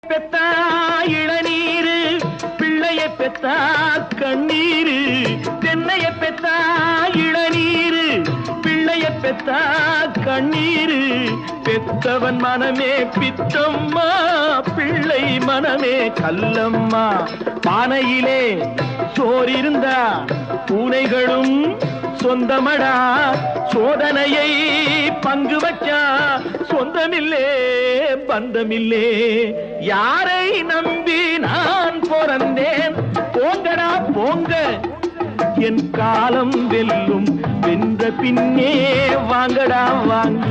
பெத்தா இளநீரு பிள்ளைய பெத்தா கண்ணீரு தென்னைய பெத்தா இளநீரு பிள்ளைய பெத்தா கண்ணீரு பெத்தவன் மனமே பித்தம்மா பிள்ளை மனமே கல்லம்மா பானையிலே சோறிருந்தா பூனைகளும் சொந்தமடா சோதனையை பங்கு வச்சா சொந்தமில்லே பந்தமில்லே யாரை நம்பி நான் பிறந்தேன் போங்கடா போங்க என் காலம் வெல்லும் வென்ற பின்னே வாங்கடா வாங்க